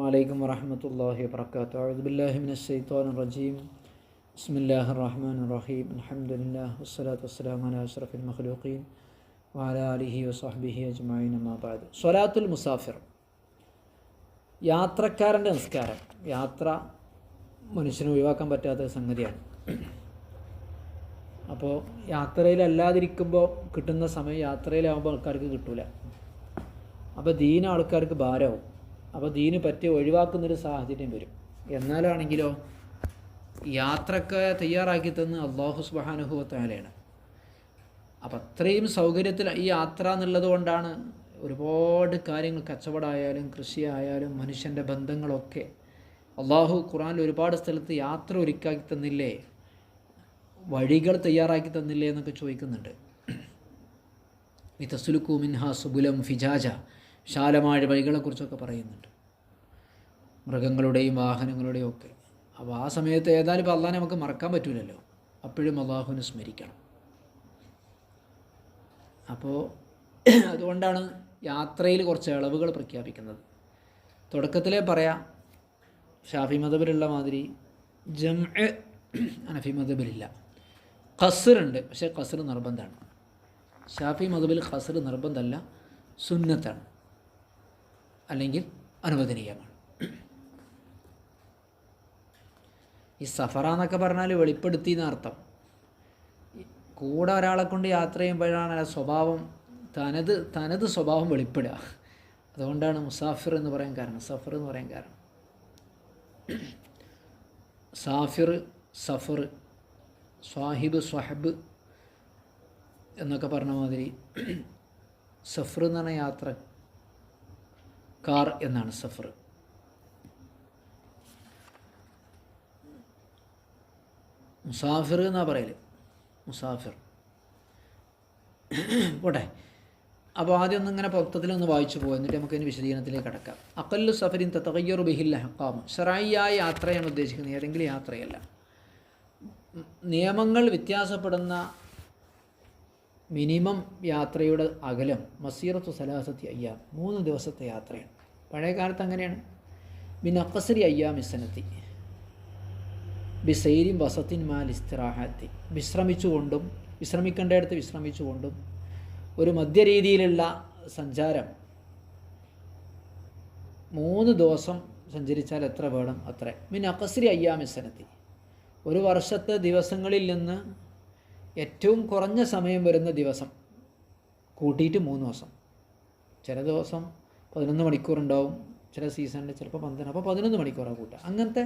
അലൈക്കും വറഹ്മത്തുള്ളാഹി വബറകാതുഹു. അഊദു ബില്ലാഹി മിനശ് ശൈത്വാനിർ റജീം. ബിസ്മില്ലാഹിർ റഹ്മാനിർ റഹീം. അൽഹംദുലില്ലാഹി വസ്സലാത്തു വസ്സലാമു അലാ അഷ്റഫിൽ മഖ്ലൂഖീൻ വഅലാ ആലിഹി വസഹ്ബിഹി അജ്മഈൻ. അമ്മാ ബഅദ്. സ്വലാത്തുൽ മുസാഫിർ, യാത്രക്കാരൻ്റെ നിസ്കാരം. യാത്ര മനുഷ്യന് ഒഴിവാക്കാൻ പറ്റാത്ത സംഗതിയാണ്. അപ്പോൾ യാത്രയിലല്ലാതിരിക്കുമ്പോൾ കിട്ടുന്ന സമയം യാത്രയിലാകുമ്പോൾ ആൾക്കാർക്ക് കിട്ടില്ല. അപ്പോൾ ദീന ആൾക്കാർക്ക് ഭാരമാവും. അപ്പോൾ ദീന് പറ്റി ഒഴിവാക്കുന്നൊരു സാഹചര്യം വരും. എന്നാലാണെങ്കിലോ യാത്രക്ക് തയ്യാറാക്കി തന്ന് അല്ലാഹു സുബ്ഹാനഹു വ തആലയാണ്. അപ്പം അത്രയും സൗകര്യത്തിൽ ഈ യാത്ര എന്നുള്ളത് കൊണ്ടാണ് ഒരുപാട് കാര്യങ്ങൾ, കച്ചവടമായാലും കൃഷി ആയാലും മനുഷ്യൻ്റെ ബന്ധങ്ങളൊക്കെ അള്ളാഹു ഖുർആനിൽ ഒരുപാട് സ്ഥലത്ത് യാത്ര ഒരുക്കാക്കി തന്നില്ലേ, വഴികൾ തയ്യാറാക്കി തന്നില്ലേ എന്നൊക്കെ ചോദിക്കുന്നുണ്ട്. ലിതസ്ലുകൂ മിൻഹാ സുബുലം ഫിജാജ, വിശാലമായ വഴികളെക്കുറിച്ചൊക്കെ പറയുന്നുണ്ട്, മൃഗങ്ങളുടെയും വാഹനങ്ങളുടെയും ഒക്കെ. അപ്പോൾ ആ സമയത്ത് ഏതായാലും ഇപ്പോൾ അള്ളാഹിനെ നമുക്ക് മറക്കാൻ പറ്റില്ലല്ലോ, അപ്പോഴും അള്ളാഹുവിനെ സ്മരിക്കണം. അപ്പോൾ അതുകൊണ്ടാണ് യാത്രയിൽ കുറച്ച് ഇളവുകൾ പ്രഖ്യാപിക്കുന്നത്. തുടക്കത്തിലേ പറയാം, ഷാഫി മദ്ഹബിലുള്ള മാതിരി ജംഅ് ഹനഫി മദ്ഹബിലില്ല. ഖസ്റുണ്ട്, പക്ഷേ ഖസ്ർ നിർബന്ധമാണ്. ഷാഫി മദ്ഹബിൽ ഖസ്ർ നിർബന്ധമല്ല, സുന്നത്താണ്, അല്ലെങ്കിൽ അനുവദനീയമാണ്. ഈ സഫറ എന്നൊക്കെ പറഞ്ഞാൽ വെളിപ്പെടുത്തി എന്നർത്ഥം. കൂടെ ഒരാളെ കൊണ്ട് യാത്ര ചെയ്യുമ്പോഴാണ് ആ സ്വഭാവം, തനത് സ്വഭാവം വെളിപ്പെടുക. അതുകൊണ്ടാണ് മുസാഫിർ എന്ന് പറയാൻ കാരണം, സഫർ എന്ന് പറയാൻ കാരണം. സാഫിർ, സഫർ, സ്വാഹിബ്, സ്വഹബ് എന്നൊക്കെ പറഞ്ഞ മാതിരി സഫർ എന്ന് പറഞ്ഞ യാത്ര, കാർ എന്നാണ് സഫർ. മുസാഫിർ എന്നാ പറയല്, മുസാഫിർ. പോട്ടെ. അപ്പോൾ ആദ്യം ഒന്നിങ്ങനെ പൊത്തത്തിലൊന്ന് വായിച്ചു പോകും, എന്നിട്ട് നമുക്ക് അതിന് വിശദീകരണത്തിലേക്ക് കടക്കാം. അഖല്ലു സഫരിൻ തതഗയ്യറു ബിഹിൽ അഹ്കാം, ശറഈയായ യാത്രയാണ് ഉദ്ദേശിക്കുന്നത്, ഏതെങ്കിലും യാത്രയല്ല. നിയമങ്ങൾ വ്യത്യാസപ്പെടുന്ന മിനിമം യാത്രയുടെ അകലം മസീറത്തു സലാസത്തി അയ്യാം, 3 ദിവസത്തെ യാത്രയാണ്. പഴയ കാലത്ത് അങ്ങനെയാണ്. ബിൻ അഖസരി അയ്യാം ഇസ്സനത്തി ബിസൈരിൻ വസത്തിൻ മാൽ ഇസ്തിറാഹത്തി, വിശ്രമിച്ചുകൊണ്ടും വിശ്രമിക്കേണ്ടയിടത്ത് വിശ്രമിച്ചുകൊണ്ടും ഒരു മധ്യരീതിയിലുള്ള സഞ്ചാരം. 3 ദിവസം സഞ്ചരിച്ചാൽ എത്ര വേണം അത്ര. ബിൻ അഖസരി അയ്യാം ഇസ്സനത്തി, ഒരു വർഷത്തെ ദിവസങ്ങളിൽ നിന്ന് ഏറ്റവും കുറഞ്ഞ സമയം വരുന്ന ദിവസം കൂട്ടിയിട്ട് 3 ദിവസം. ചില ദിവസം 11 മണിക്കൂറുണ്ടാവും, ചില സീസണിൽ ചിലപ്പോൾ 12, അപ്പോൾ 11 മണിക്കൂറാണ് കൂട്ടുക. അങ്ങനത്തെ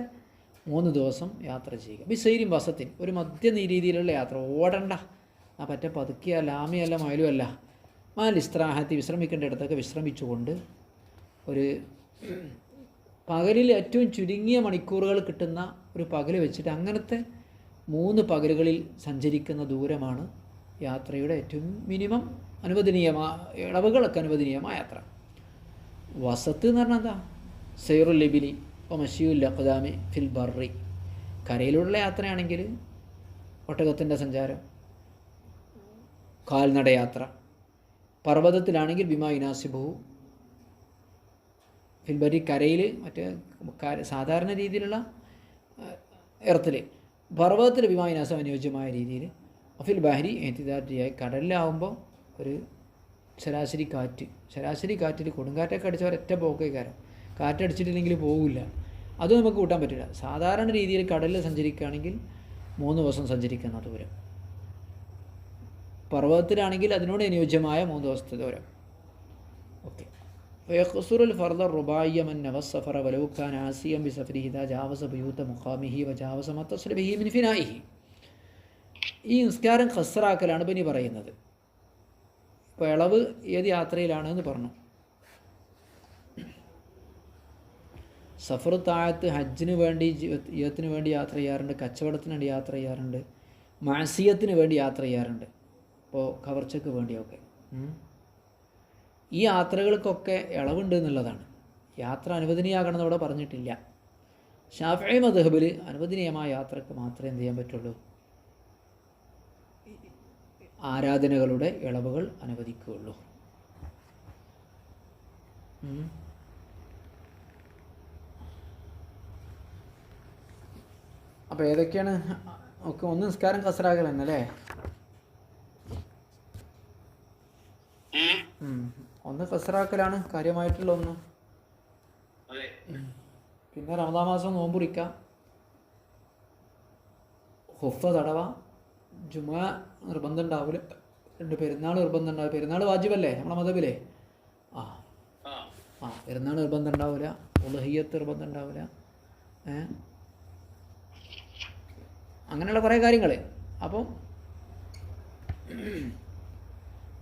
3 ദിവസം യാത്ര ചെയ്യുക. ബിസൈരിൻ വസത്തിൻ, ഒരു മധ്യ രീതിയിലുള്ള യാത്ര. ഓടണ്ട, ആ പറ്റ പതുക്കിയ ലാമിയല്ല മയിലുമല്ല. മാൽ ഇസ്തിറാഹത്തി, വിശ്രമിക്കേണ്ട ഇടത്തൊക്കെ വിശ്രമിച്ചുകൊണ്ട്, ഒരു പകലിൽ ഏറ്റവും ചുരുങ്ങിയ മണിക്കൂറുകൾ കിട്ടുന്ന ഒരു പകൽ വെച്ചിട്ട് അങ്ങനത്തെ 3 പകലുകളിൽ സഞ്ചരിക്കുന്ന ദൂരമാണ് യാത്രയുടെ ഏറ്റവും മിനിമം അനുവദനീയമായ ഇളവുകളൊക്കെ അനുവദനീയമായ യാത്ര. വസത്ത് എന്ന് പറഞ്ഞാൽ എന്താ? സൈറുൽ ലിബിലി ഒ മഷിയുൽ അഖ്ദാമി ഫിൽ ബർറി, കരയിലുള്ള യാത്രയാണെങ്കിൽ ഒട്ടകത്തിൻ്റെ സഞ്ചാരം, കാൽനടയാത്ര. പർവ്വതത്തിലാണെങ്കിൽ ബിമാ യുനാസിബുഹു ഫിൽ ബർറി, കരയിൽ മറ്റേ സാധാരണ രീതിയിലുള്ള എർത്തിൽ. പർവ്വതത്തിൽ ബിമാ യുനാസിബ്, അനുയോജ്യമായ രീതിയിൽ. ഫിൽ ബഹരി എത്തിദാരിയായി, കടലിലാവുമ്പോൾ ഒരു ശരാശരി കാറ്റ്, ശരാശരി കാറ്റിൽ കൊടുങ്കാറ്റൊക്കെ അടിച്ച ഒരൊറ്റ പോക്കേക്കാരം, കാറ്റടിച്ചിട്ടില്ലെങ്കിൽ പോകില്ല, അതും നമുക്ക് കൂട്ടാൻ പറ്റില്ല. സാധാരണ രീതിയിൽ കടലിൽ സഞ്ചരിക്കുകയാണെങ്കിൽ 3 ദിവസം സഞ്ചരിക്കുന്ന ദൂരം. പർവ്വതത്തിലാണെങ്കിൽ അതിനോട് അനുയോജ്യമായ 3 ദിവസത്തെ ദൂരം. ഓക്കെ. ഫയഖ്സുറുൽ ഫർദ റുബായിയ മൻ നവസ്സഫറ വലൗ കാന ആസിയം ബിസഫരിഹി ഇദാ ജാവസ ബയൂത മുഖാമിഹി വജാവസ മത്തസ്ല ബിഹി മിൻ ഫിനായിഹി. ഈ നിസ്കാരം ഖസ്റാക്കലാണ് ഇനി പറയുന്നത്. ഇപ്പോൾ ഇളവ് ഏത് യാത്രയിലാണെന്ന് പറഞ്ഞു. സഫർ താഴത്ത് ഹജ്ജിന് വേണ്ടി, ജീവിതത്തിന് വേണ്ടി യാത്ര ചെയ്യാറുണ്ട്, കച്ചവടത്തിന് വേണ്ടി യാത്ര ചെയ്യാറുണ്ട്, മാസിയത്തിന് വേണ്ടി യാത്ര ചെയ്യാറുണ്ട്, ഇപ്പോൾ കവർച്ചയ്ക്ക് വേണ്ടിയൊക്കെ. ഈ യാത്രകൾക്കൊക്കെ ഇളവുണ്ട് എന്നുള്ളതാണ്. യാത്ര അനുവദനീയമാകണമെന്ന് ഇവിടെ പറഞ്ഞിട്ടില്ല. ശാഫിഈ മദ്ഹബിൽ അനുവദനീയമായ യാത്രക്ക് മാത്രമേ എന്ത് ചെയ്യാൻ പറ്റുള്ളൂ, ആരാധനകളുടെ ഇളവുകൾ അനുവദിക്കുകയുള്ളൂ. അപ്പോൾ ഏതൊക്കെയാണ്? ഒക്കെ ഒന്ന് നിസ്കാരം കസറാകൽ തന്നെ അല്ലേ? ഒന്ന് കസറാക്കലാണ് കാര്യമായിട്ടുള്ള ഒന്ന്. പിന്നെ റമദാൻ മാസം നോമ്പുറിക്കാം, ഹുഫ തടവ, ജുമാ നിർബന്ധം ഉണ്ടാവില്ല, രണ്ട് പെരുന്നാൾ നിർബന്ധം ഉണ്ടാവില്ല. പെരുന്നാൾ വാജിബല്ലേ നമ്മളെ മതബിലേ? പെരുന്നാൾ നിർബന്ധം ഉണ്ടാവില്ല, ഉളുഹിയ്യത്ത് നിർബന്ധം ഉണ്ടാവില്ല, അങ്ങനെയുള്ള കുറേ കാര്യങ്ങൾ. അപ്പം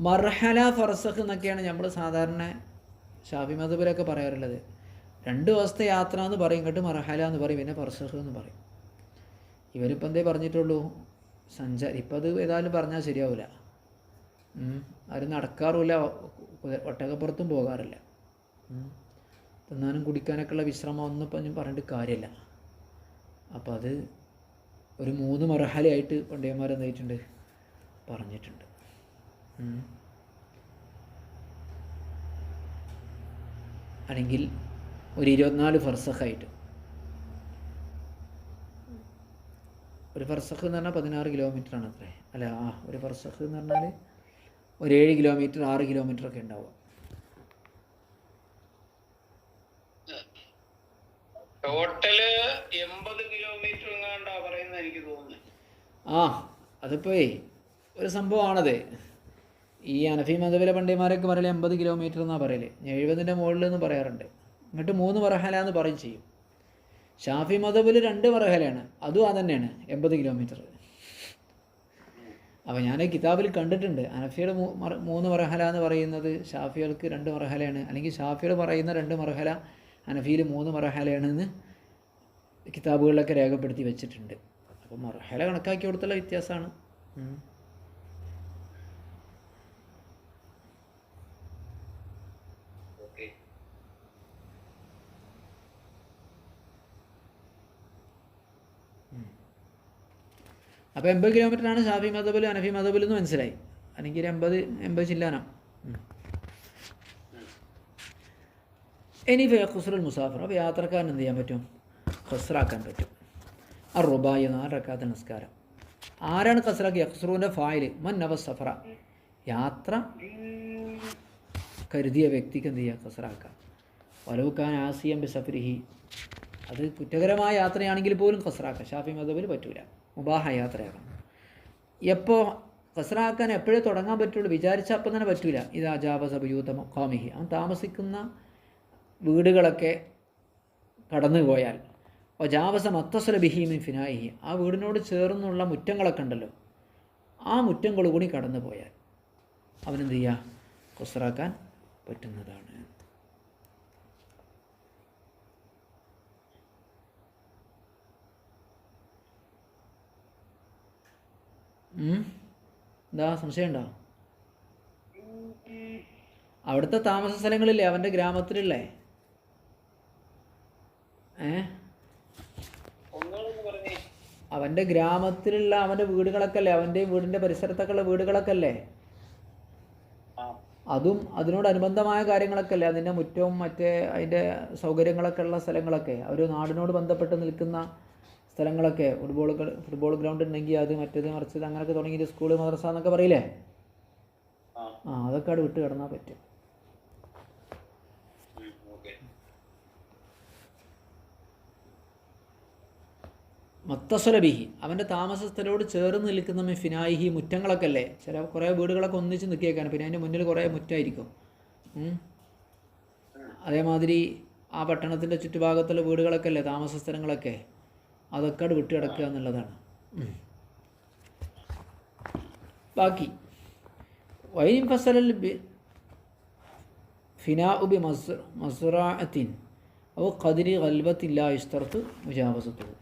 മർഹല ഫർസഖ് എന്നൊക്കെയാണ് നമ്മൾ സാധാരണ ഷാഫി മദ്ഹബിലൊക്കെ പറയാറുള്ളത്. 2 ദിവസത്തെ യാത്ര എന്ന് പറയും, ഇങ്ങോട്ട് മർഹല എന്ന് പറയും, പിന്നെ ഫർസഖ് എന്ന് പറയും. ഇവരിപ്പോൾ എന്തേ പറഞ്ഞിട്ടുള്ളൂ? ഇപ്പം അത് ഏതായാലും പറഞ്ഞാൽ ശരിയാവില്ല. ആരും നടക്കാറുമില്ല, ഒട്ടകപ്പുറത്തും പോകാറില്ല. തിന്നാനും കുടിക്കാനൊക്കെയുള്ള വിശ്രമം ഒന്നും ഇപ്പം ഞാൻ പറഞ്ഞിട്ട് കാര്യമില്ല. അപ്പോൾ അത് ഒരു 3 മർഹലയായിട്ട് പണ്ഡിതന്മാരെന്തായിട്ടുണ്ട് പറഞ്ഞിട്ടുണ്ട്. അല്ലെങ്കിൽ ഒരു 24 ഫർസഖായിട്ട്. ഒരു ഫർസഖ് എന്ന് പറഞ്ഞാൽ 16 കിലോമീറ്ററാണ് അത്രേ. അല്ല, ഒരു ഫർസഖ് എന്ന് പറഞ്ഞാൽ ഒരു 7 കിലോമീറ്റർ 6 കിലോമീറ്റർ ഒക്കെ ഉണ്ടാവുക. ടോട്ടല് 80 കിലോമീറ്റർ പറയുന്ന എനിക്ക് തോന്നുന്നു. അതിപ്പോ ഒരു സംഭവമാണത്. ഈ അനഫി മദ്ഹബിലെ പണ്ഡിതന്മാരൊക്കെ പറയല് 80 കിലോമീറ്റർ എന്നാണ് പറയല്, 70ൻ്റെ മുകളിൽ എന്ന് പറയാറുണ്ട്. എന്നിട്ട് 3 മർഹല എന്ന് പറയും ചെയ്യും. ഷാഫി മദ്ഹബിൽ 2 മർഹലയാണ്, അതും അതന്നെയാണ് 80 കിലോമീറ്റർ. അപ്പോൾ ഞാൻ കിതാബിൽ കണ്ടിട്ടുണ്ട് അനഫിയുടെ 3 മർഹല എന്ന് പറയുന്നത് ഷാഫികൾക്ക് 2 മർഹലയാണ്, അല്ലെങ്കിൽ ഷാഫികൾ പറയുന്ന 2 മർഹല അനഫിയിൽ 3 മർഹലയാണെന്ന് കിതാബുകളിലൊക്കെ രേഖപ്പെടുത്തി വെച്ചിട്ടുണ്ട്. അപ്പോൾ മർഹല കണക്കാക്കി കൊടുത്തുള്ള വ്യത്യാസമാണ്. അപ്പോൾ 80 കിലോമീറ്ററാണ് ഷാഫി മദ്ഹബിൽ അനഫി മദ്ഹബിൽ എന്ന് മനസ്സിലായി. അല്ലെങ്കിൽ 80 ചില്ലാനാണ്. ഇനി ഖുസ്റുൽ മുസാഫിർ, അപ്പോൾ യാത്രക്കാരൻ എന്ത് ചെയ്യാൻ പറ്റും? ഖസ്റാക്കാൻ പറ്റും. റുബായി 4 റക്അത്ത് നിസ്കാരം. ആരാണ് ഖസ്റാക്കി? ഖസ്റുവിൻ്റെ ഫായിൽ മൻ നവ സഫറ, യാത്ര കരുതിയ വ്യക്തിക്ക് എന്ത് ചെയ്യുക? ഖസ്റാക്കാം. വലവുക്കാൻ ആസിയം ബി സഫരിഹി, അത് കുറ്റകരമായ യാത്രയാണെങ്കിൽ പോലും ഖസ്റാക്കാം. ഷാഫി മദ്ഹബിൽ പറ്റൂല, മുബാഹ യാത്രയാകാം. എപ്പോൾ ഖസ്റാക്കാൻ എപ്പോഴേ തുടങ്ങാൻ പറ്റുള്ളൂ? വിചാരിച്ച അപ്പം തന്നെ പറ്റൂല. ഇത് അജാബസ ബയൂത മഖാമിഹി, അവൻ താമസിക്കുന്ന വീടുകളൊക്കെ കടന്നു പോയാൽ, ജാവസ മത്തസല ബിഹി മിൻ ഫിനായിഹി, ആ വീടിനോട് ചേർന്നുള്ള മുറ്റങ്ങളൊക്കെ ഉണ്ടല്ലോ, ആ മുറ്റങ്ങൾ കൂടി കടന്നു പോയാൽ അവനെന്ത് ചെയ്യുക? ഖസ്റാക്കാൻ പറ്റുന്നതാണ്. എന്താ സംശയമുണ്ടോ? അവിടുത്തെ താമസ സ്ഥലങ്ങളില്ലേ അവൻ്റെ ഗ്രാമത്തിലല്ലേ? അവൻ്റെ ഗ്രാമത്തിലുള്ള അവൻ്റെ വീടുകളൊക്കെ അല്ലേ, അവൻ്റെ വീടിൻ്റെ പരിസരത്തൊക്കെയുള്ള വീടുകളൊക്കെ അല്ലേ, അതും അതിനോടനുബന്ധമായ കാര്യങ്ങളൊക്കെ അല്ലേ, അതിൻ്റെ മുറ്റവും മറ്റേ അതിൻ്റെ സൗകര്യങ്ങളൊക്കെ ഉള്ള സ്ഥലങ്ങളൊക്കെ, ഒരു നാടിനോട് ബന്ധപ്പെട്ട് നിൽക്കുന്ന സ്ഥലങ്ങളൊക്കെ, ഫുട്ബോൾ ഗ്രൗണ്ട് ഉണ്ടെങ്കിൽ അത് മറ്റേത് മറിച്ചത് അങ്ങനെയൊക്കെ തുടങ്ങിയിട്ട് സ്കൂൾ മദ്രസ എന്നൊക്കെ പറയില്ലേ, അതൊക്കെ അവിടെ വിട്ട് കിടന്നാൽ പറ്റും. മത്തസ്വലബിഹി, അവൻ്റെ താമസ സ്ഥലത്തോട് ചേർന്ന് നിൽക്കുന്ന ഫിനായിഹി, മുറ്റങ്ങളൊക്കെ അല്ലേ, കുറേ വീടുകളൊക്കെ ഒന്നിച്ച് നിൽക്കിയേക്കാണ്, പിന്നെ അതിൻ്റെ മുന്നിൽ കുറേ മുറ്റമായിരിക്കും. അതേമാതിരി ആ പട്ടണത്തിൻ്റെ ചുറ്റുഭാഗത്തുള്ള വീടുകളൊക്കെ അല്ലേ താമസ സ്ഥലങ്ങളൊക്കെ, അതൊക്കെ അവിടെ വിട്ട് കിടക്കുക എന്നുള്ളതാണ്. ബാക്കി വൈൻ ഫസലൽ ഫിനാഉ ബി മസ്റാഅത്തിൻ ഔ ഖദ്രി ഗൽബത്തിൻ ലാ യുസ്തറത്തു മുജാവസത്തുഹു.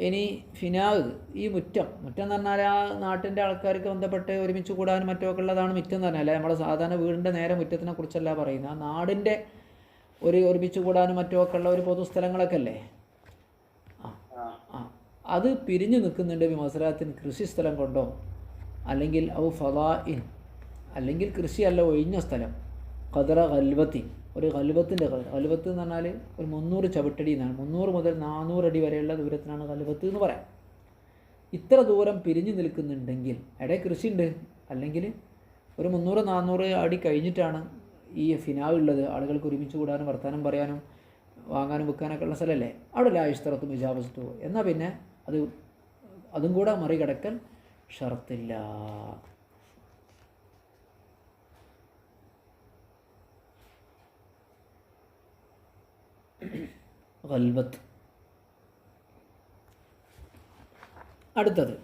ഇനി ഫിനാവ്, ഈ മുറ്റം എന്ന് പറഞ്ഞാൽ ആ നാട്ടിൻ്റെ ആൾക്കാർക്ക് ബന്ധപ്പെട്ട് ഒരുമിച്ച് കൂടാനും മറ്റൊക്കെ ഉള്ളതാണ് മുറ്റം എന്ന് പറഞ്ഞാൽ, നമ്മളെ സാധാരണ വീടിൻ്റെ നേരെ മുറ്റത്തിനെ കുറിച്ചല്ല പറയുന്നത്, ആ നാടിൻ്റെ ഒരുമിച്ച് കൂടാനും മറ്റൊക്കെ ഉള്ള ഒരു പൊതുസ്ഥലങ്ങളൊക്കെ അല്ലേ, അത് പിരിഞ്ഞു നിൽക്കുന്നുണ്ട്. മസ്റാഅത്തിൻ, കൃഷി സ്ഥലം കൊണ്ടോ, അല്ലെങ്കിൽ ഔ ഫദാഇൻ, അല്ലെങ്കിൽ കൃഷിയല്ല ഒഴിഞ്ഞ സ്ഥലം, ഖദ്റ ഗൽബത്തിൻ, ഒരു ഖൽവത്തിൻ്റെ ഖൽവത്ത് എന്ന് പറഞ്ഞാൽ ഒരു 300 ചവിട്ടടി എന്നാണ്. 300 മുതൽ 400 അടി വരെയുള്ള ദൂരത്തിനാണ് ഖൽവത്ത് എന്ന് പറയാം. ഇത്ര ദൂരം പിരിഞ്ഞു നിൽക്കുന്നുണ്ടെങ്കിൽ ഇടയിൽ കൃഷിയുണ്ട്, അല്ലെങ്കിൽ ഒരു 300-400 അടി കഴിഞ്ഞിട്ടാണ് ഈ ഫിനാ ഉള്ളത്. ആളുകൾക്ക് ഒരുമിച്ച് കൂടാനും വർത്തമാനം പറയാനും വാങ്ങാനും വിൽക്കാനൊക്കെ ഉള്ള സ്ഥലമല്ലേ. അവിടെ ലായിസ്തറത്തും വിജാവസ്തു. എന്നാൽ പിന്നെ അതും കൂടെ മറികടക്കൽ ഷർത്തില്ല. ഖൽവത്ത്. അടുത്തത്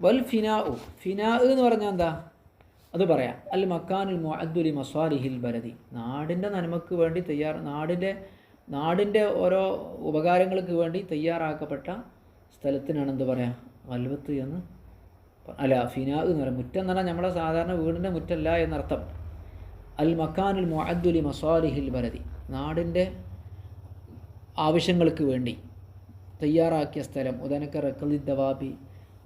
വൽ ഫിനാഉ. ഫിനാ എന്ന് പറഞ്ഞാൽ എന്താ? അത് പറയാം. അൽ മക്കാനുൽ മുഅദ്ദുലി മസാലിഹിൽ ബലദി. നാടിൻ്റെ നന്മക്ക് വേണ്ടി നാടിൻ്റെ ഓരോ ഉപകാരങ്ങൾക്ക് വേണ്ടി തയ്യാറാക്കപ്പെട്ട സ്ഥലത്തിനാണ് എന്ത് പറയാം? ഖൽവത്ത് എന്ന്. അല്ല, ഫിനാ എന്ന് പറയാം. മുറ്റം എന്ന് പറഞ്ഞാൽ നമ്മളെ സാധാരണ വീടിൻ്റെ മുറ്റല്ല എന്നർത്ഥം. അൽ മക്കാനുൽ മുഅദ്ദുലി മസാലിഹിൽ ബലദി. നാടിൻ്റെ ആവശ്യങ്ങൾക്ക് വേണ്ടി തയ്യാറാക്കിയ സ്ഥലം. ഉദാനക്ക റക്കലി ദവാബി,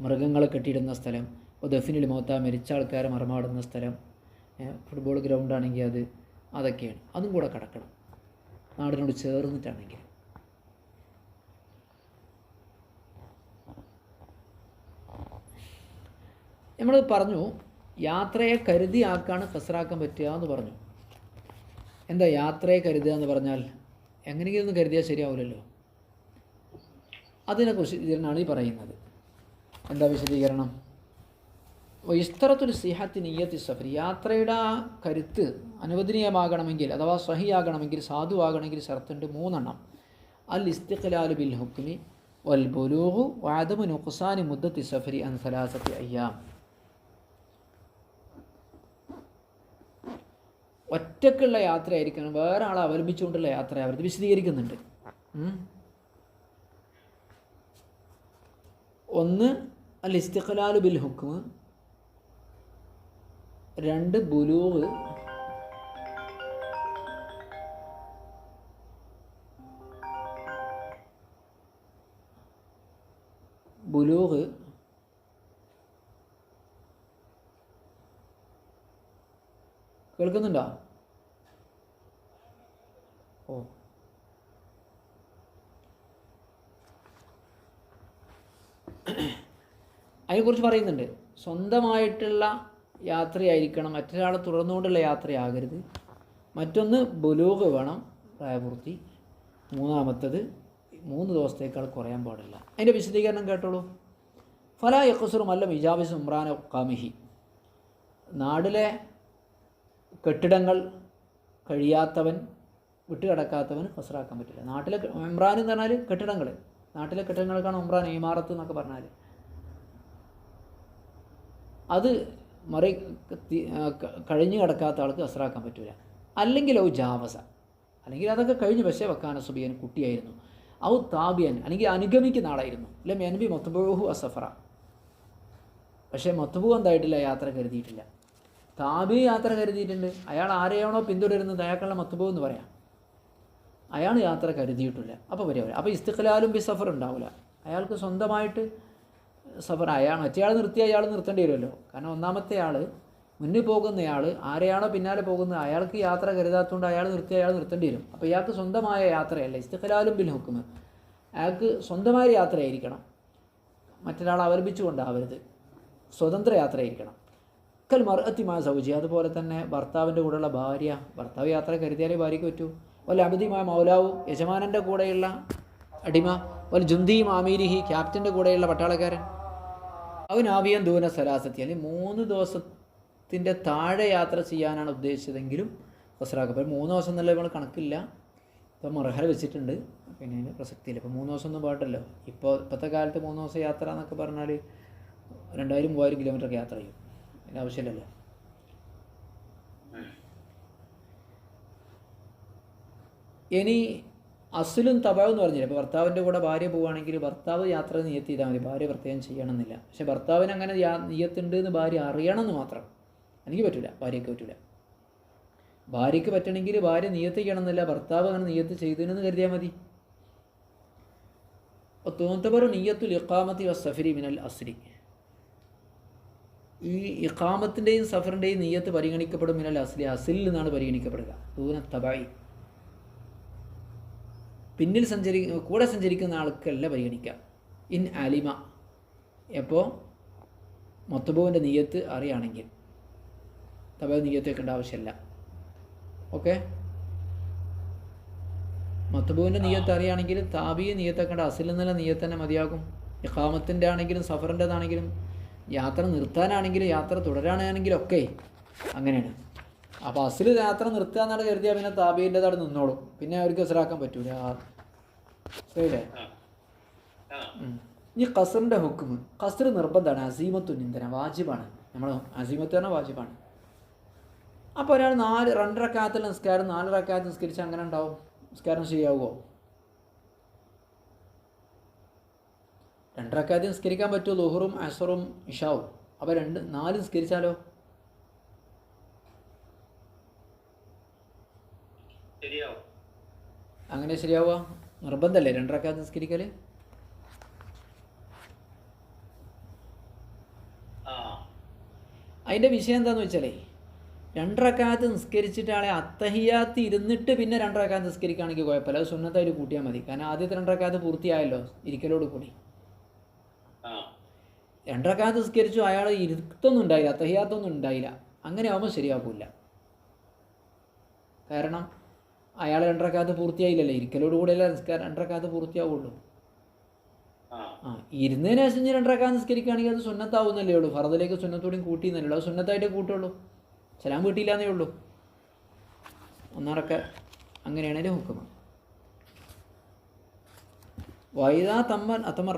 മൃഗങ്ങളെ കെട്ടിയിടുന്ന സ്ഥലം. ദഫിനിൽ മൗത്ത, മരിച്ച ആൾക്കാരെ മറമാടുന്ന സ്ഥലം. ഫുട്ബോൾ ഗ്രൗണ്ടാണെങ്കിൽ അതൊക്കെയാണ്. അതും കൂടെ കിടക്കണം നാടിനോട് ചേർന്നിട്ടാണെങ്കിൽ. നമ്മൾ പറഞ്ഞു യാത്രയെ കരുതിയാക്കാണ് ഖസ്റാക്കാൻ പറ്റുക എന്ന് പറഞ്ഞു. എന്താ യാത്രയെ കരുതുക എന്ന് പറഞ്ഞാൽ? എങ്ങനെയെങ്കിലും ഒന്ന് കരുതിയാൽ ശരിയാവില്ലല്ലോ. അതിനെക്കുറിച്ച് ഇതിനാണ് ഈ പറയുന്നത്. എന്താ വിശദീകരണം? ഇസ്തറത്തുൽ സിഹത്തി നിയ്യത്തി സഫരി. യാത്രയുടെ ആ കരുത്ത് അനുവദനീയമാകണമെങ്കിൽ, അഥവാ സ്വഹിയാകണമെങ്കിൽ, സാധുവാകണമെങ്കിൽ ഷർത്തുണ്ട് 3 അൽ ഇസ്തിഖ്ലാലു ബിൽ ഹുക്മി വൽ ബുലൂഗു വഅദമു നുഖ്സാനി മുദ്ദത്തി സഫരി അൻ 3 അയ്യാം. ഒറ്റക്കുള്ള യാത്രയായിരിക്കണം, വേറെ ആളെ അവലംബിച്ചുകൊണ്ടുള്ള യാത്ര അവർ വിശദീകരിക്കുന്നുണ്ട്. 1 അൽ ഇസ്തിഖ്ലാലു ബിൽ ഹുക്മ്, 2 ബുലൂഗ്, 3 കേൾക്കുന്നുണ്ടോ? ഓ, അതിനെക്കുറിച്ച് പറയുന്നുണ്ട്. സ്വന്തമായിട്ടുള്ള യാത്രയായിരിക്കണം, മറ്റൊരാളെ തുടർന്നുകൊണ്ടുള്ള യാത്രയാകരുത്. മറ്റൊന്ന് ബുലൂഗ് വേണം, പ്രായപൂർത്തി. 3 ദിവസത്തേക്കാൾ കുറയാൻ പാടില്ല. അതിൻ്റെ വിശദീകരണം കേട്ടോളൂ. ഫലാ യഖ്സുറു മല്ലം ഇജാബിസ് ഉംറാന ഖാമിഹി. നാടിലെ കെട്ടിടങ്ങൾ കഴിയാത്തവൻ, വിട്ടുകിടക്കാത്തവന് ഖസ്റാക്കാൻ പറ്റില്ല. നാട്ടിലെ ഉംറാൻ എന്ന് പറഞ്ഞാൽ കെട്ടിടങ്ങൾ, നാട്ടിലെ കെട്ടിടങ്ങൾക്കാണ് ഉംറാൻ, ഇമാറത്ത് എന്നൊക്കെ പറഞ്ഞാൽ. അത് കഴിഞ്ഞു കിടക്കാത്ത ആൾക്ക് ഖസ്റാക്കാൻ പറ്റില്ല. അല്ലെങ്കിൽ ഔ ജാവസ, അല്ലെങ്കിൽ അതൊക്കെ കഴിഞ്ഞ് പക്ഷേ വെക്കാന സുബിയൻ കുട്ടിയായിരുന്നു. ഔ താബിയൻ, അല്ലെങ്കിൽ അനുഗമിക്കുന്ന ആളായിരുന്നു. അല്ലെ മെൻബി മൊത്തബൂഹു അസഫറ, പക്ഷേ മൊത്തബൂ എന്തായിട്ടില്ല, യാത്ര കരുതിയിട്ടില്ല. താബി യാത്ര കരുതിയിട്ടുണ്ട്. അയാൾ ആരെയാണോ പിന്തുടരുന്നത് അയാൾക്കുള്ള മൊത്തബൂ എന്ന് പറയാം. അയാൾ യാത്ര കരുതിയിട്ടില്ല, അപ്പോൾ വരിക. അപ്പോൾ ഇസ്തിഖ്ലാലും ബി സഫർ ഉണ്ടാവില്ല. അയാൾക്ക് സ്വന്തമായിട്ട് സഫർ, മറ്റേയാൾ നിർത്തി അയാൾ നിർത്തേണ്ടി വരുമല്ലോ. കാരണം ഒന്നാമത്തെ ആൾ, മുന്നിൽ പോകുന്നയാൾ, ആരെയാണോ പിന്നാലെ പോകുന്നത് അയാൾക്ക് യാത്ര കരുതാത്തതുകൊണ്ട് അയാൾ നിർത്തേണ്ടി വരും. അപ്പോൾ ഇയാൾക്ക് സ്വന്തമായ യാത്രയല്ല. ഇസ്തിഖ്ലാലും ബിൽ ഹുക്മ്, അയാൾക്ക് സ്വന്തമായ യാത്രയായിരിക്കണം, മറ്റൊരാൾ അവലംബിച്ചുകൊണ്ടാവരുത്. സ്വതന്ത്ര യാത്രയായിരിക്കണം. കൽ മർഅത്തി മാ സൗജി, അതുപോലെ തന്നെ ഭർത്താവിൻ്റെ കൂടെയുള്ള ഭാര്യ. ഭർത്താവ് യാത്ര കരുതിയാലേ ഭാര്യയ്ക്ക് പറ്റൂ. വല്ല അബദിമായ മൗലാവു, യജമാനൻ്റെ കൂടെയുള്ള അടിമ. വൽ ജുന്ദി മാമീരിഹി, ക്യാപ്റ്റൻ്റെ കൂടെയുള്ള പട്ടാളക്കാരൻ. അവൻ ആവിയൻ ദൂന സലാസത്തി, അല്ലെങ്കിൽ 3 ദിവസത്തിൻ്റെ താഴെ യാത്ര ചെയ്യാനാണ് ഉദ്ദേശിച്ചതെങ്കിലും ഖസ്റാക്കുക. അപ്പോൾ 3 ദിവസം എന്നുള്ള നമ്മൾ കണക്കില്ല. ഇപ്പോൾ മർഹല വെച്ചിട്ടുണ്ട്, പിന്നെ അതിന് പ്രസക്തിയില്ല. ഇപ്പോൾ 3 ദിവസം ഒന്നും പാടില്ലല്ലോ. ഇപ്പോഴത്തെ കാലത്ത് 3 ദിവസം യാത്ര എന്നൊക്കെ പറഞ്ഞാൽ 2000-3000 കിലോമീറ്റർ യാത്ര ചെയ്യും. അതിൻ്റെ ആവശ്യമില്ലല്ലോ. ഇനി അസുലും തബാവ് എന്ന് പറഞ്ഞില്ല. ഇപ്പോൾ ഭർത്താവിൻ്റെ കൂടെ ഭാര്യ പോവുകയാണെങ്കിൽ ഭർത്താവ് യാത്ര നിയത്ത് ചെയ്താൽ മതി, ഭാര്യ പ്രത്യേകം ചെയ്യണമെന്നില്ല. പക്ഷേ ഭർത്താവിന് അങ്ങനെ നിയത്തുണ്ട് എന്ന് ഭാര്യ അറിയണമെന്ന് മാത്രം. എനിക്ക് പറ്റില്ല, ഭാര്യയ്ക്ക് പറ്റില്ല. ഭാര്യയ്ക്ക് പറ്റണമെങ്കിൽ ഭാര്യ നിയത്ത് ചെയ്യണമെന്നില്ല, ഭർത്താവ് അങ്ങനെ നിയത്ത് ചെയ്തതെന്ന് കരുതിയാൽ മതി. തോന്നത്തവർ നിയത്തുൽ ഇഖാമത്തി വസ്സഫരി മിനൽ അസ്രി. ഈ ഇഖാമത്തിൻ്റെയും സഫറിൻ്റെയും നിയ്യത്ത് പരിഗണിക്കപ്പെടും മിനൽ അസ്ലി, അസിലിൽ നിന്നാണ് പരിഗണിക്കപ്പെടുക. ദൂന തബായി, പിന്നിൽ കൂടെ സഞ്ചരിക്കുന്ന ആൾക്കല്ല പരിഗണിക്കുക. ഇൻ അലിമ, എപ്പോൾ മത്ബൂവിൻ്റെ നിയ്യത്ത് അറിയുകയാണെങ്കിൽ തബായി നിയ്യത്ത് വെക്കേണ്ട ആവശ്യമില്ല. ഓക്കെ, മത്ബൂവിൻ്റെ നിയ്യത്ത് അറിയുകയാണെങ്കിൽ താബി നിയ്യത്ത് വെക്കേണ്ട, അസിൽ നിന്നുള്ള നിയ്യത്ത് തന്നെ മതിയാകും. ഇഖാമത്തിൻ്റെ ആണെങ്കിലും സഫറിൻ്റെതാണെങ്കിലും യാത്ര നിർത്താനാണെങ്കിലും യാത്ര തുടരാനാണെങ്കിലും ഒക്കെ അങ്ങനെയാണ്. അപ്പോൾ അസിൽ യാത്ര നിർത്തുക എന്നാണ് കരുതിയാൽ പിന്നെ താബീൻ്റെ അവിടെ നിന്നോളും, പിന്നെ അവർക്ക് കസറാക്കാൻ പറ്റൂല. ശരിയല്ലേ? ഈ ഖസറിൻ്റെ ഹുക്കും, ഖസർ നിർബന്ധമാണ്, അസീമത്തു നിന്ദന, വാജിബാണ്. നമ്മൾ അസീമത്ത് പറഞ്ഞാൽ വാജിബാണ്. അപ്പോൾ ഒരാൾ 2 റക്അത്തിൽ നിസ്കാരം 4 റക്അത്ത് നിസ്കരിച്ച് അങ്ങനെ ഉണ്ടാവും, നിസ്കാരം ശരിയാവുമോ? 2 റക്അത്ത് നിസ്കരിക്കാൻ പറ്റുമോ? ളുഹറും അസറും ഇഷാവും. അപ്പോൾ 4 നിസ്കരിച്ചാലോ? അങ്ങനെ ശരിയാവുക? നിർബന്ധമല്ലേ 2 റക്അത്ത് നിസ്കരിക്കൽ? അതിൻ്റെ വിഷയം എന്താണെന്ന് വെച്ചാലേ, 2 റക്അത്ത് നിസ്കരിച്ചിട്ട് ആളെ അത്തഹിയാത്ത് ഇരുന്നിട്ട് പിന്നെ 2 റക്അത്ത് നിസ്കരിക്കുകയാണെങ്കിൽ കുഴപ്പമില്ല, അത് സുന്നത്തായിട്ട് കൂട്ടിയാൽ മതി. കാരണം ആദ്യത്തെ 2 റക്അത്ത് പൂർത്തിയായല്ലോ ഇരിക്കലോട് കൂടി. 2 റക്അത്ത് നിസ്കരിച്ചു, അയാൾ ഇരുത്തൊന്നും ഉണ്ടായില്ല, അത്തഹിയാത്തൊന്നും ഉണ്ടായില്ല, അങ്ങനെ ആകുമ്പോൾ ശരിയാകില്ല. കാരണം അയാൾ 2 റക്അത്ത് പൂർത്തിയായില്ലല്ലോ, ഇരിക്കലോട് കൂടിയല്ല നിസ്കാരം 2 റക്അത്ത് പൂർത്തിയാവുള്ളൂ. ഇരുന്നതിന് ശേഷം 2 റക്അത്ത് നിസ്കരിക്കുകയാണെങ്കിൽ അത് സുന്നത്താവുന്നല്ലേ ഉള്ളൂ, ഫർദിലേക്ക് സുന്നത്തോടെയും കൂട്ടിയെന്നല്ലേ ഉള്ളൂ, അത് സുന്നത്തായിട്ടേ കൂട്ടുള്ളൂ, സലാം വീട്ടിയില്ലാന്നേ ഉള്ളൂ. 1 റക്അത്ത് അങ്ങനെയാണ് അതിൻ്റെ ഹുക്കം. വൈദാ തമ്മൻ അത്തമർ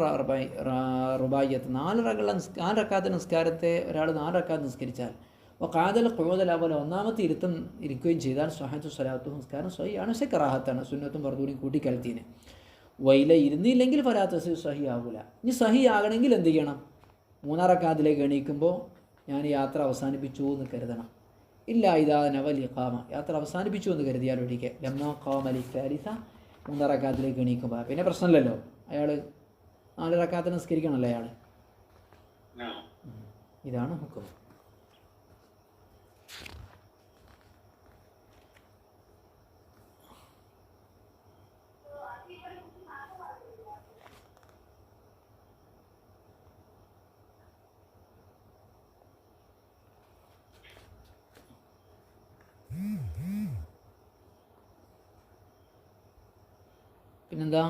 റുബായത്ത്, 4 റക്അത്ത് നിസ്കാരത്തെ ഒരാൾ 4 റക്അത്ത് നിസ്കരിച്ചാൽ കാതൽ ഖുഊദൽ ഒന്നാമത്തെ ഇരുത്തം ഇരിക്കുകയും ചെയ്താൽ സ്വഹത്തു സ്വലാത്തു, നിസ്കാരം സ്വഹിയാണ്, പക്ഷേ കറാഹത്താണ്, സുന്നത്തും ഫർദൂനും കൂട്ടിക്കലത്തിന്. വൈല ഇരുന്നില്ലെങ്കിൽ ഫലാത്ത് സഹി ആകൂല. ഇനി സഹി ആകണമെങ്കിൽ എന്ത് ചെയ്യണം? 3 റക്അത്തിലേക്ക് എണീക്കുമ്പോൾ ഞാൻ യാത്ര അവസാനിപ്പിച്ചു എന്ന് കരുതണം. ഇല്ല ഇതാ നവൽ ഇഖാമ, യാത്ര അവസാനിപ്പിച്ചു എന്ന് കരുതിയാൽ ഒഴികെ ലമ്മാ ഖാമലി സാലിസ, 3 റക്അത്തിലേക്ക് എണീക്കുമ്പോൾ പിന്നെ പ്രശ്നമില്ലല്ലോ, അയാൾ 4 റക്അത്ത് നിസ്കരിക്കണമല്ലോ അയാൾ. ഇതാണ് ഹുക്കം. പിന്നെന്താ?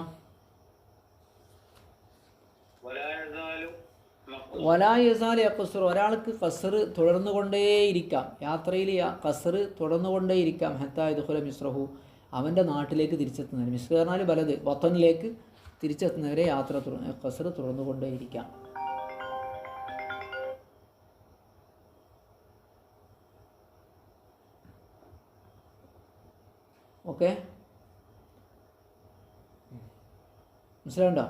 വലായസാൽ ഖസ്ർ, ഒരാൾക്ക് ഖസ്ർ തുടർന്നുകൊണ്ടേയിരിക്കാം, യാത്രയിൽ ഖസ്ർ തുടർന്നുകൊണ്ടേയിരിക്കാം. ഹത്താ യദ്ഖുല മിസ്റഹു, അവൻ്റെ നാട്ടിലേക്ക് തിരിച്ചെത്തുന്നവരെ, മിസ്ർ പറഞ്ഞാൽ വലത് വത്തനിലേക്ക് തിരിച്ചെത്തുന്നവരെ ഖസ്ർ തുടർന്നുകൊണ്ടേയിരിക്കാം. ഓക്കെ, മനസ്സിലാവുണ്ടോ?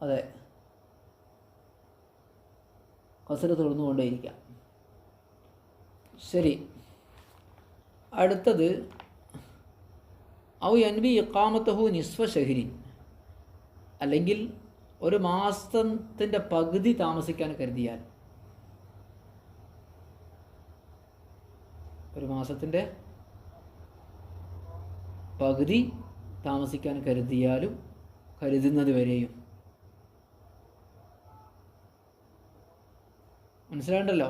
അതെ, ഖസ്ർ തുടർന്നുകൊണ്ടേയിരിക്കാം. ശരി, അടുത്തത് ഔ യൻവി ഇഖാമത്തഹു നിസ്ഫ ഷഹ്രിൻ, അല്ലെങ്കിൽ 1 മാസത്തിൻ്റെ പകുതി താമസിക്കാൻ കരുതിയാൽ, 1 മാസത്തിൻ്റെ പകുതി താമസിക്കാൻ കരുതിയാലും കരുതുന്നത് വരെയും. മനസ്സിലാണ്ടല്ലോ?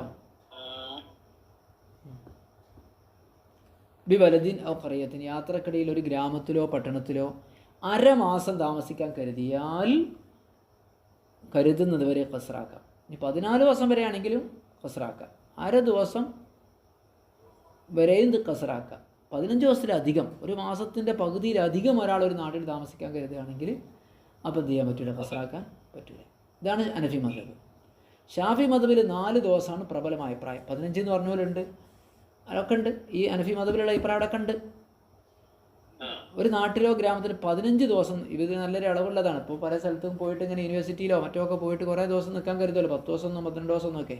ബി വലദിൻ ഔ ഖറിയത്തിൻ, യാത്രക്കിടയിൽ ഒരു ഗ്രാമത്തിലോ പട്ടണത്തിലോ 1/2 മാസം താമസിക്കാൻ കരുതിയാൽ കരുതുന്നത് വരെ ഖസ്റാക്കാം. ഇനി 14 ദിവസം വരെ ആണെങ്കിലും ഖസ്റാക്കാം, 1/2 ദിവസം വരെയും ഖസ്റാക്കാം. 15 ദിവസത്തിലധികം, 1 മാസത്തിൻ്റെ പകുതിയിലധികം ഒരാൾ ഒരു നാട്ടിൽ താമസിക്കാൻ കരുതുകയാണെങ്കിൽ അപ്പോൾ എന്ത് ചെയ്യാൻ പറ്റില്ല? ഖസ്റാക്കാൻ പറ്റില്ല. ഇതാണ് ഹനഫി മദ്ഹബ്. ഷാഫി മദ്ഹബിൽ 4 ദിവസമാണ് പ്രബലമായ അഭിപ്രായം. 15 എന്ന് പറഞ്ഞ പോലെ ഉണ്ട്, അതൊക്കെ ഉണ്ട്. ഈ ഹനഫി മദ്ഹബിലുള്ള അഭിപ്രായം അതൊക്കെ ഉണ്ട്. ഒരു നാട്ടിലോ ഗ്രാമത്തിലോ 15 ദിവസം, ഇത് നല്ലൊരു അളവുള്ളതാണ്. ഇപ്പോൾ പല സ്ഥലത്തും പോയിട്ട് ഇങ്ങനെ യൂണിവേഴ്സിറ്റിയിലോ മറ്റോ ഒക്കെ പോയിട്ട് കുറേ ദിവസം നിൽക്കാൻ കരുതുമല്ലോ, 10 ദിവസം 12 ദിവസം എന്നൊക്കെ.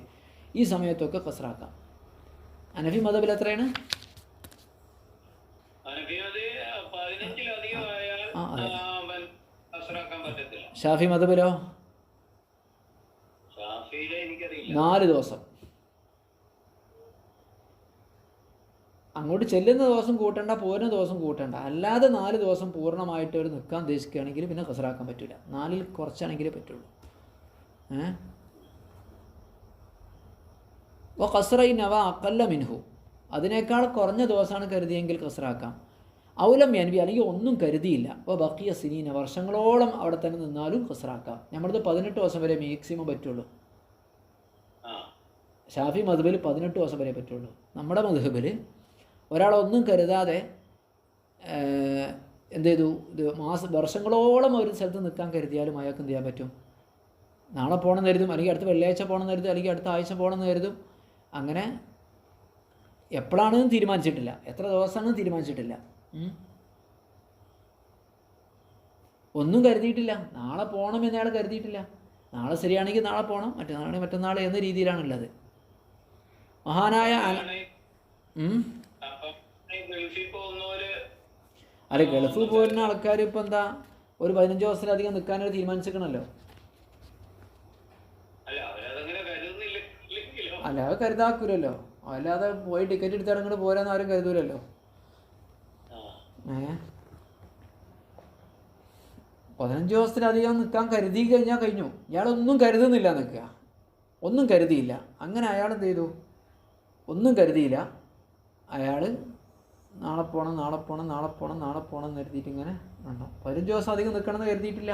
ഈ സമയത്തൊക്കെ ഖസ്റാക്കാം. ഹനഫി മദ്ഹബിൽ എത്രയാണ്? ഷാഫി മദ്ഹബിലോ? ഷാഫിയിലെ എനിക്കറിയില്ല. 4 ദിവസം. അങ്ങോട്ട് ചെല്ലുന്ന ദിവസം കൂട്ടണ്ട, പോരുന്ന ദിവസം കൂട്ടണ്ട. അല്ലാതെ 4 ദിവസം പൂർണ്ണമായിട്ട് അവർ നിൽക്കാൻ ഉദ്ദേശിക്കുകയാണെങ്കിൽ പിന്നെ ഖസറാക്കാൻ പറ്റില്ല. 4-ൽ കുറച്ചാണെങ്കിലേ പറ്റുള്ളൂ. ഓ ഖസ്റൈ നവ അക്കല്ല മിൻഹു, അതിനേക്കാൾ കുറഞ്ഞ ദിവസമാണ് കരുതിയെങ്കിൽ ഖസ്റാക്കാം. ഔലം യൻവി, അല്ലെങ്കിൽ ഒന്നും കരുതിയില്ല. അപ്പോൾ ബക്കിയ സിനീന, വർഷങ്ങളോളം അവിടെ തന്നെ നിന്നാലും ഖസ്റാക്കാം. നമ്മളത് 18 ദിവസം വരെ മാക്സിമം പറ്റുള്ളൂ. ഷാഫി മദ്ഹബിൽ 18 ദിവസം വരെ പറ്റുള്ളൂ. നമ്മുടെ മദ്ഹബിൽ ഒരാളൊന്നും കരുതാതെ എന്ത് ചെയ്തു, ഇത് വർഷങ്ങളോളം ഒരു സ്ഥലത്ത് നിൽക്കാൻ കരുതിയാലും അയാൾക്ക് എന്ത് ചെയ്യാൻ പറ്റും? നാളെ പോകണമെന്ന് കരുതും, അല്ലെങ്കിൽ അടുത്ത വെള്ളിയാഴ്ച പോകണമെന്ന് കരുതും, അല്ലെങ്കിൽ അടുത്ത ആഴ്ച പോകണമെന്ന് കരുതും. അങ്ങനെ എപ്പോഴാണെന്ന് തീരുമാനിച്ചിട്ടില്ല, എത്ര ദിവസമാണെന്ന് തീരുമാനിച്ചിട്ടില്ല, ഒന്നും കരുതിയിട്ടില്ല. നാളെ പോകണം എന്നയാൾ കരുതിയിട്ടില്ല. നാളെ ശരിയാണെങ്കിൽ നാളെ പോകണം, മറ്റന്നാളാണെങ്കിൽ മറ്റന്നാൾ എന്ന രീതിയിലാണുള്ളത്. മഹാനായ അല്ല, ഗൾഫിൽ പോരുന്ന ആൾക്കാർ ഇപ്പോൾ എന്താ ഒരു 15 ദിവസത്തിലധികം നിൽക്കാനൊരു തീരുമാനിച്ചിരിക്കണല്ലോ. അല്ലാതെ കരുതാക്കൂലല്ലോ. അല്ലാതെ പോയി ടിക്കറ്റ് എടുത്ത് ഇങ്ങോട്ട് പോരാന്ന് ആരും കരുതൂലല്ലോ. 15 ദിവസത്തിലധികം നിൽക്കാൻ കരുതി കഴിഞ്ഞാൽ കഴിഞ്ഞു. ഇയാളൊന്നും കരുതുന്നില്ല നിൽക്കുക, ഒന്നും കരുതിയില്ല. അങ്ങനെ അയാൾ എന്ത് ചെയ്തു? ഒന്നും കരുതിയില്ല. അയാൾ നാളെ പോകണം നാളെ പോകണം നാളെ പോകണം നാളെ പോകണം എന്ന് കരുതിയിട്ട് ഇങ്ങനെ ഉണ്ടോ. 15 ദിവസം അധികം നിൽക്കണമെന്ന് കരുതിയിട്ടില്ല.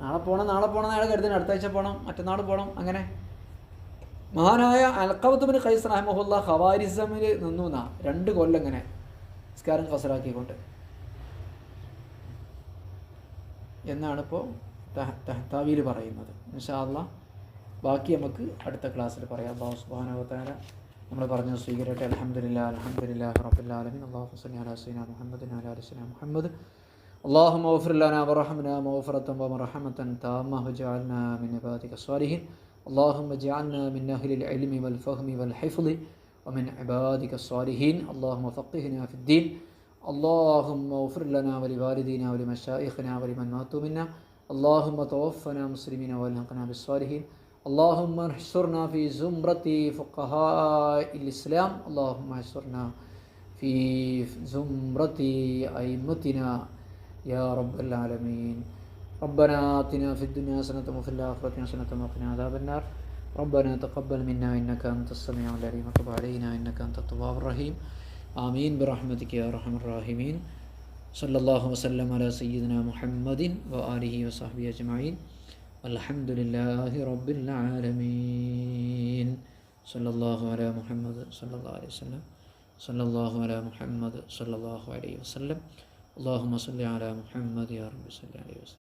നാളെ പോകണം നാളെ പോകണം എന്ന് അയാൾ കരുതുന്നു. അടുത്ത ആഴ്ച പോകണം, മറ്റന്നാൾ പോകണം. അങ്ങനെ മഹാനായ അൽഖമത്ത് ബിൻ ഖൈസ് റഹിമഹുല്ലാ ഖവാരിസമിൽ നിന്നു 2 കൊല്ലം ഇങ്ങനെ നിസ്കാരം ഖസറാക്കിക്കൊണ്ട് എന്നാണ് ഇപ്പോൾ തഹ്താവിയിൽ പറയുന്നത്. ഇൻഷാ അല്ലാഹ് ബാക്കി നമുക്ക് അടുത്ത ക്ലാസ്സിൽ പറയാം. അല്ലാഹു സുബ്ഹാനഹു വ തആല നമ്മൾ പറഞ്ഞത് സ്വീകരിക്കട്ടെ. അൽഹംദുലില്ലാഹി അൽഹംദുലില്ലാഹി റബ്ബിൽ ആലമീൻ. അല്ലാഹു സ്വല്ലി അലാ സയ്യിദിനാ മുഹമ്മദിൻ വഅലാ ആലി സയ്യിദിനാ മുഹമ്മദ്. اللهم اغفر لنا وارحمنا مغفرة ومرحمة تامة واجعلنا من عبادك الصالحين. اللهم اجعلنا من أهل العلم والفهم والحفظ ومن عبادك الصالحين. اللهم فقهنا في الدين. اللهم اغفر لنا ولوالدينا ولمشايخنا ولمن ماتوا منا. اللهم توفنا مسلمين والحقنا بالصالحين. اللهم احشرنا في زمرة فقهاء الإسلام. اللهم احشرنا في زمرة أئمتنا يا رب العالمين. ربنا آتنا في الدنيا حسنة وفي الآخرة حسنة وقنا عذاب النار. ربنا تقبل منا إنك أنت السميع العليم وتب علينا إنك أنت التواب الرحيم. آمين برحمتك يا أرحم الراحمين. صلى الله وسلم على سيدنا محمد وآله وصحبه أجمعين. والحمد لله رب العالمين. صلى الله على محمد صلى الله عليه وسلم. صلى الله على محمد صلى الله عليه وسلم. اللهم صل على محمد يا رب صل عليه وسلم.